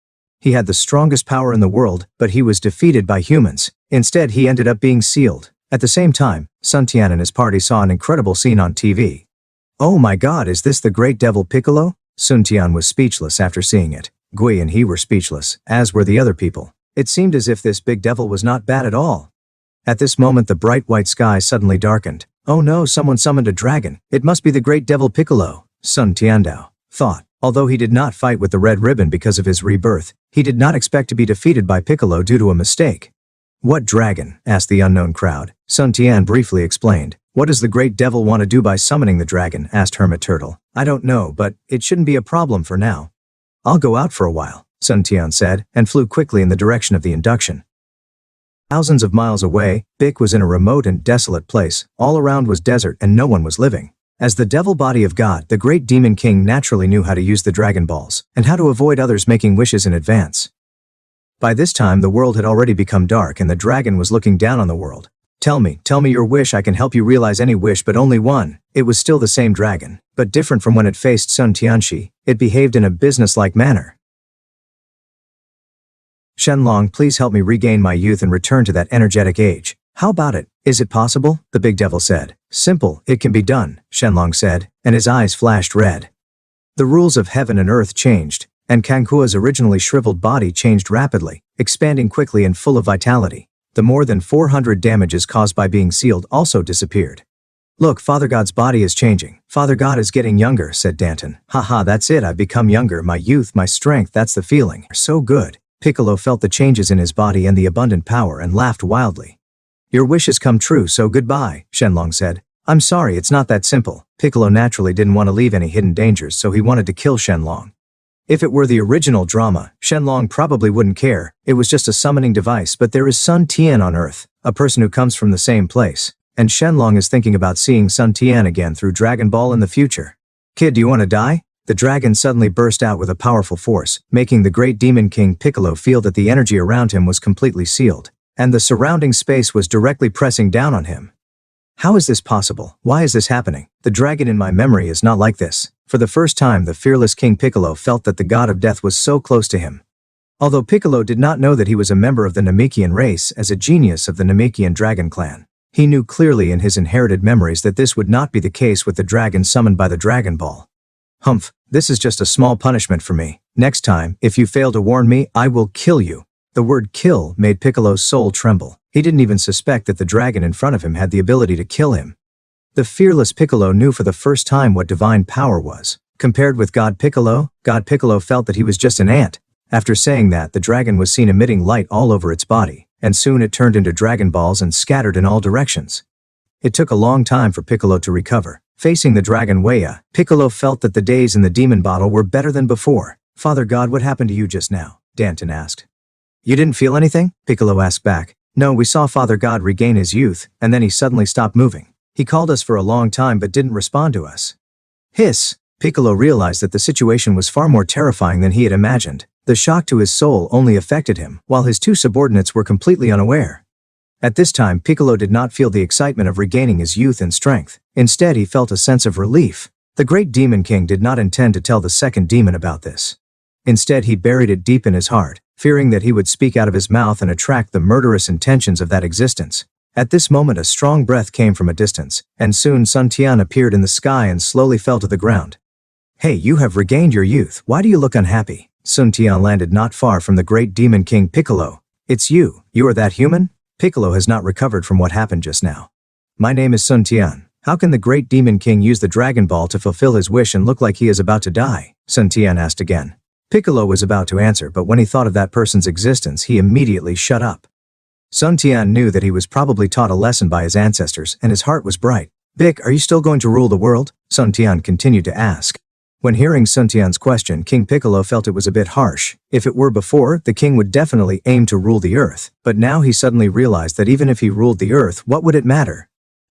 He had the strongest power in the world, but he was defeated by humans. Instead, he ended up being sealed. At the same time, Sun Tian and his party saw an incredible scene on TV. Oh my god, is this the great devil Piccolo? Sun Tian was speechless after seeing it. Gui and he were speechless, as were the other people. It seemed as if this big devil was not bad at all. At this moment the bright white sky suddenly darkened. Oh no, someone summoned a dragon. It must be the great devil Piccolo, Sun Tiandao thought. Although he did not fight with the red ribbon because of his rebirth, he did not expect to be defeated by Piccolo due to a mistake. What dragon? Asked the unknown crowd. Sun Tian briefly explained. What does the great devil want to do by summoning the dragon? Asked Hermit Turtle. I don't know, but it shouldn't be a problem for now. I'll go out for a while, Sun Tian said, and flew quickly in the direction of the induction. Thousands of miles away, Bic was in a remote and desolate place. All around was desert and no one was living. As the devil body of God, the great Demon King naturally knew how to use the DragonBallZ, and how to avoid others making wishes in advance. By this time the world had already become dark and the dragon was looking down on the world. Tell me your wish, I can help you realize any wish but only one. It was still the same dragon, but different from when it faced Sun Tianxi. It behaved in a business-like manner. Shenlong, please help me regain my youth and return to that energetic age. How about it? Is it possible? The big devil said. Simple, it can be done, Shenlong said, and his eyes flashed red. The rules of heaven and earth changed, and Kankua's originally shriveled body changed rapidly, expanding quickly and full of vitality. The more than 400 damages caused by being sealed also disappeared. Look, Father God's body is changing. Father God is getting younger, said Danton. Haha, that's it, I've become younger, my youth, my strength, that's the feeling. So good. Piccolo felt the changes in his body and the abundant power and laughed wildly. Your wish has come true, so goodbye, Shenlong said. I'm sorry, it's not that simple. Piccolo naturally didn't want to leave any hidden dangers, so he wanted to kill Shenlong. If it were the original drama, Shenlong probably wouldn't care. It was just a summoning device, but there is Sun Tian on Earth, a person who comes from the same place. And Shenlong is thinking about seeing Sun Tian again through Dragon Ball in the future. Kid, do you want to die? The dragon suddenly burst out with a powerful force, making the great Demon King Piccolo feel that the energy around him was completely sealed, and the surrounding space was directly pressing down on him. How is this possible? Why is this happening? The dragon in my memory is not like this. For the first time, the fearless King Piccolo felt that the god of death was so close to him. Although Piccolo did not know that he was a member of the Namekian race as a genius of the Namekian dragon clan, he knew clearly in his inherited memories that this would not be the case with the dragon summoned by the Dragon Ball. Humph, this is just a small punishment for me. Next time, if you fail to warn me, I will kill you. The word kill made Piccolo's soul tremble. He didn't even suspect that the dragon in front of him had the ability to kill him. The fearless Piccolo knew for the first time what divine power was. Compared with God Piccolo felt that he was just an ant. After saying that, the dragon was seen emitting light all over its body, and soon it turned into Dragon Balls and scattered in all directions. It took a long time for Piccolo to recover. Facing the dragon Weya, Piccolo felt that the days in the demon bottle were better than before. Father God, what happened to you just now? Danton asked. You didn't feel anything? Piccolo asked back. No, we saw Father God regain his youth, and then he suddenly stopped moving. He called us for a long time but didn't respond to us. Hiss! Piccolo realized that the situation was far more terrifying than he had imagined. The shock to his soul only affected him, while his two subordinates were completely unaware. At this time, Piccolo did not feel the excitement of regaining his youth and strength. Instead, he felt a sense of relief. The great Demon King did not intend to tell the second demon about this. Instead, he buried it deep in his heart, fearing that he would speak out of his mouth and attract the murderous intentions of that existence. At this moment, a strong breath came from a distance, and soon Sun Tian appeared in the sky and slowly fell to the ground. Hey, you have regained your youth. Why do you look unhappy? Sun Tian landed not far from the great Demon King Piccolo. It's you. You are that human? Piccolo has not recovered from what happened just now. My name is Sun Tian. How can the great Demon King use the Dragon Ball to fulfill his wish and look like he is about to die? Sun Tian asked again. Piccolo was about to answer, but when he thought of that person's existence, he immediately shut up. Sun Tian knew that he was probably taught a lesson by his ancestors, and his heart was bright. Bic, are you still going to rule the world? Sun Tian continued to ask. When hearing Sun Tian's question, King Piccolo felt it was a bit harsh. If it were before, the king would definitely aim to rule the earth. But now he suddenly realized that even if he ruled the earth, what would it matter?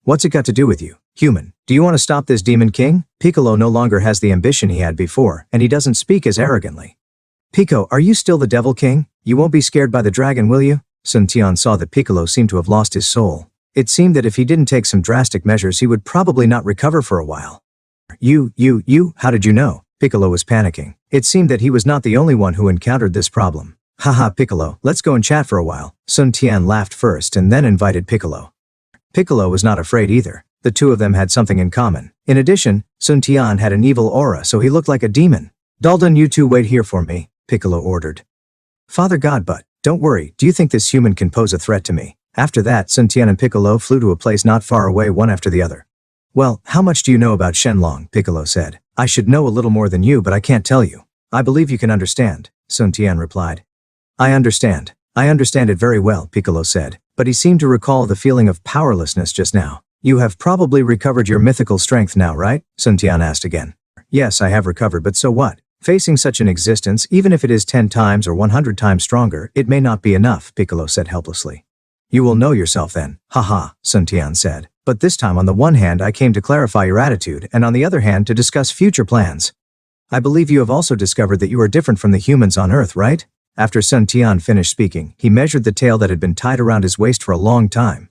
What's it got to do with you? Human, do you want to stop this Demon King? Piccolo no longer has the ambition he had before, and he doesn't speak as arrogantly. Pico, are you still the Devil King? You won't be scared by the dragon, will you? Sun Tian saw that Piccolo seemed to have lost his soul. It seemed that if he didn't take some drastic measures, he would probably not recover for a while. You, how did you know? Piccolo was panicking. It seemed that he was not the only one who encountered this problem. Haha Piccolo, let's go and chat for a while. Sun Tian laughed first and then invited Piccolo. Piccolo was not afraid either. The two of them had something in common. In addition, Sun Tian had an evil aura, so he looked like a demon. Dalton, you two wait here for me, Piccolo ordered. Father God, but don't worry, do you think this human can pose a threat to me? After that, Sun Tian and Piccolo flew to a place not far away, one after the other. Well, how much do you know about Shenlong? Piccolo said. I should know a little more than you, but I can't tell you. I believe you can understand, Sun Tian replied. I understand. I understand it very well, Piccolo said, but he seemed to recall the feeling of powerlessness just now. You have probably recovered your mythical strength now, right? Sun Tian asked again. Yes, I have recovered, but so what? Facing such an existence, even if it is 10 times or 100 times stronger, it may not be enough, Piccolo said helplessly. You will know yourself then, haha, Sun Tian said. But this time on the one hand I came to clarify your attitude and on the other hand to discuss future plans. I believe you have also discovered that you are different from the humans on Earth, right? After Sun Tian finished speaking, he measured the tail that had been tied around his waist for a long time.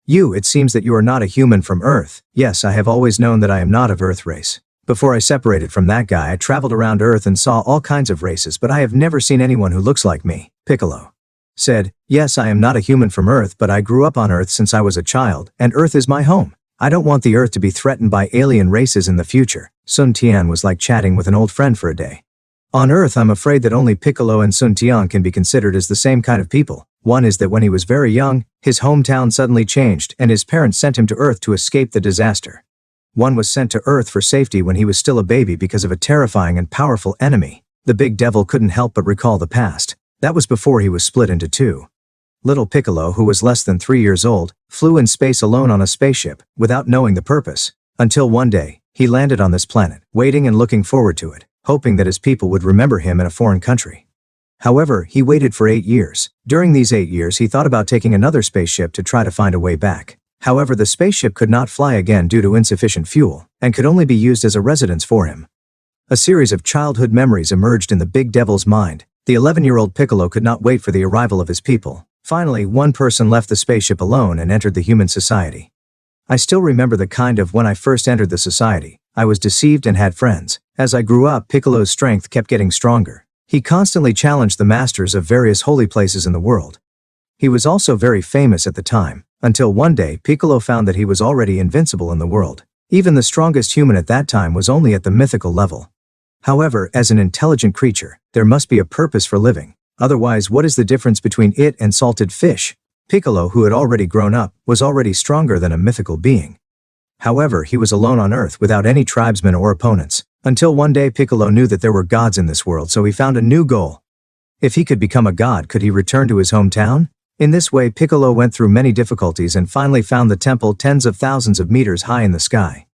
It seems that you are not a human from Earth. Yes, I have always known that I am not of Earth race. Before I separated from that guy, I traveled around Earth and saw all kinds of races, but I have never seen anyone who looks like me, Piccolo said. Yes, I am not a human from Earth, but I grew up on Earth since I was a child, and Earth is my home. I don't want the Earth to be threatened by alien races in the future. Sun Tian was like chatting with an old friend for a day. On Earth, I'm afraid that only Piccolo and Sun Tian can be considered as the same kind of people. One is that when he was very young, his hometown suddenly changed and his parents sent him to Earth to escape the disaster. One was sent to Earth for safety when he was still a baby because of a terrifying and powerful enemy. The big devil couldn't help but recall the past. That was before he was split into two. Little Piccolo, who was less than 3 years old, flew in space alone on a spaceship, without knowing the purpose. Until one day, he landed on this planet, waiting and looking forward to it, hoping that his people would remember him in a foreign country. However, he waited for 8 years. During these 8 years he thought about taking another spaceship to try to find a way back. However, the spaceship could not fly again due to insufficient fuel, and could only be used as a residence for him. A series of childhood memories emerged in the big devil's mind. The 11-year-old Piccolo could not wait for the arrival of his people. Finally, one person left the spaceship alone and entered the human society. I still remember the kind of when I first entered the society. I was deceived and had friends. As I grew up, Piccolo's strength kept getting stronger. He constantly challenged the masters of various holy places in the world. He was also very famous at the time, until one day Piccolo found that he was already invincible in the world. Even the strongest human at that time was only at the mythical level. However, as an intelligent creature, there must be a purpose for living. Otherwise, what is the difference between it and salted fish? Piccolo, who had already grown up, was already stronger than a mythical being. However, he was alone on Earth without any tribesmen or opponents. Until one day Piccolo knew that there were gods in this world, so he found a new goal. If he could become a god, could he return to his hometown? In this way, Piccolo went through many difficulties and finally found the temple tens of thousands of meters high in the sky.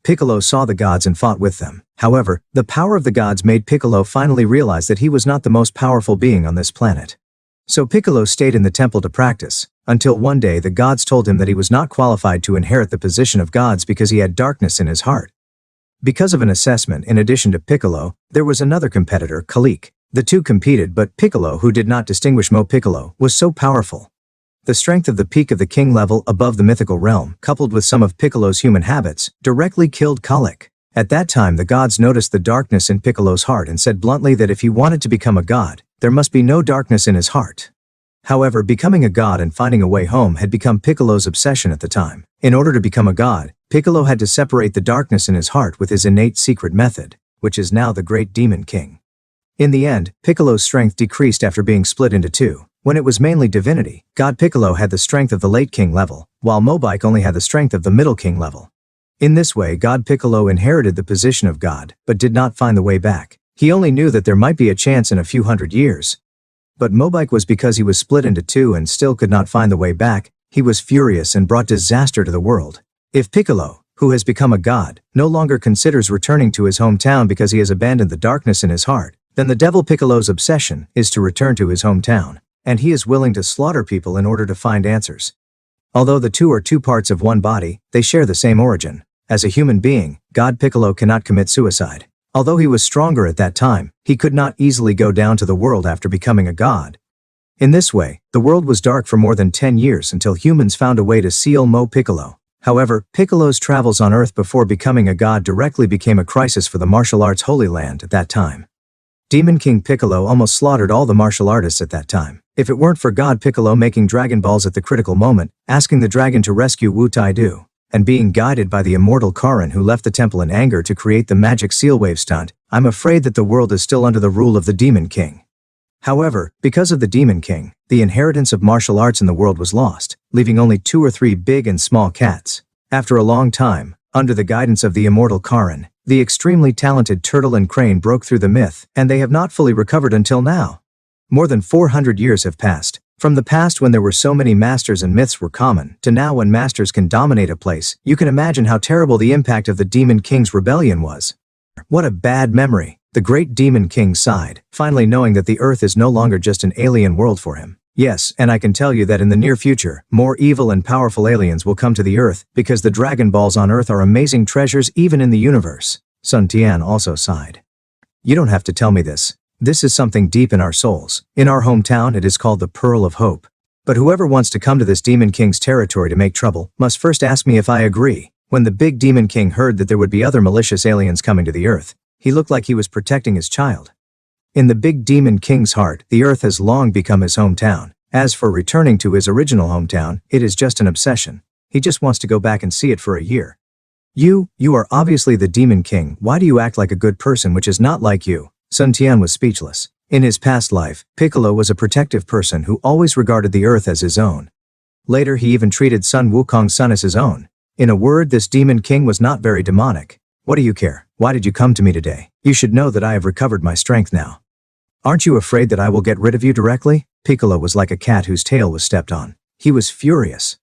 Piccolo saw the gods and fought with them. However, the power of the gods made Piccolo finally realize that he was not the most powerful being on this planet. So Piccolo stayed in the temple to practice, until one day the gods told him that he was not qualified to inherit the position of gods because he had darkness in his heart. Because of an assessment, in addition to Piccolo, there was another competitor, Kalik. The two competed, but Piccolo, who did not distinguish Mo Piccolo, was so powerful. The strength of the peak of the king level above the mythical realm, coupled with some of Piccolo's human habits, directly killed Kalik. At that time the gods noticed the darkness in Piccolo's heart and said bluntly that if he wanted to become a god, there must be no darkness in his heart. However, becoming a god and finding a way home had become Piccolo's obsession at the time. In order to become a god, Piccolo had to separate the darkness in his heart with his innate secret method, which is now the Great Demon King. In the end, Piccolo's strength decreased after being split into two. When it was mainly divinity, God Piccolo had the strength of the late king level, while Mobike only had the strength of the middle king level. In this way, God Piccolo inherited the position of God, but did not find the way back. He only knew that there might be a chance in a few hundred years. But Mobike was because he was split into two and still could not find the way back. He was furious and brought disaster to the world. If Piccolo, who has become a god, no longer considers returning to his hometown because he has abandoned the darkness in his heart, then the devil Piccolo's obsession is to return to his hometown, and he is willing to slaughter people in order to find answers. Although the two are two parts of one body, they share the same origin. As a human being, God Piccolo cannot commit suicide. Although he was stronger at that time, he could not easily go down to the world after becoming a god. In this way, the world was dark for more than 10 years until humans found a way to seal Mo Piccolo. However, Piccolo's travels on Earth before becoming a god directly became a crisis for the martial arts Holy Land at that time. Demon King Piccolo almost slaughtered all the martial artists at that time. If it weren't for God Piccolo making DragonBallZ at the critical moment, asking the dragon to rescue Wu Tai-Du, and being guided by the immortal Karin who left the temple in anger to create the magic seal wave stunt, I'm afraid that the world is still under the rule of the Demon King. However, because of the Demon King, the inheritance of martial arts in the world was lost, leaving only 2 or 3 big and small cats. After a long time, under the guidance of the immortal Karin, the extremely talented turtle and crane broke through the myth, and they have not fully recovered until now. More than 400 years have passed, from the past when there were so many masters and myths were common, to now when masters can dominate a place. You can imagine how terrible the impact of the Demon King's rebellion was. What a bad memory. The great Demon King sighed, finally knowing that the Earth is no longer just an alien world for him. Yes, and I can tell you that in the near future, more evil and powerful aliens will come to the Earth, because the DragonBallZ on Earth are amazing treasures even in the universe. Sun Tian also sighed. You don't have to tell me this. This is something deep in our souls. In our hometown it is called the Pearl of Hope. But whoever wants to come to this Demon King's territory to make trouble, must first ask me if I agree. When the big Demon King heard that there would be other malicious aliens coming to the Earth, he looked like he was protecting his child. In the big Demon King's heart, the Earth has long become his hometown. As for returning to his original hometown, it is just an obsession. He just wants to go back and see it for a year. You are obviously the Demon King. Why do you act like a good person which is not like you? Sun Tian was speechless. In his past life, Piccolo was a protective person who always regarded the Earth as his own. Later he even treated Sun Wukong's son as his own. In a word, this Demon King was not very demonic. What do you care? Why did you come to me today? You should know that I have recovered my strength now. Aren't you afraid that I will get rid of you directly? Piccolo was like a cat whose tail was stepped on. He was furious.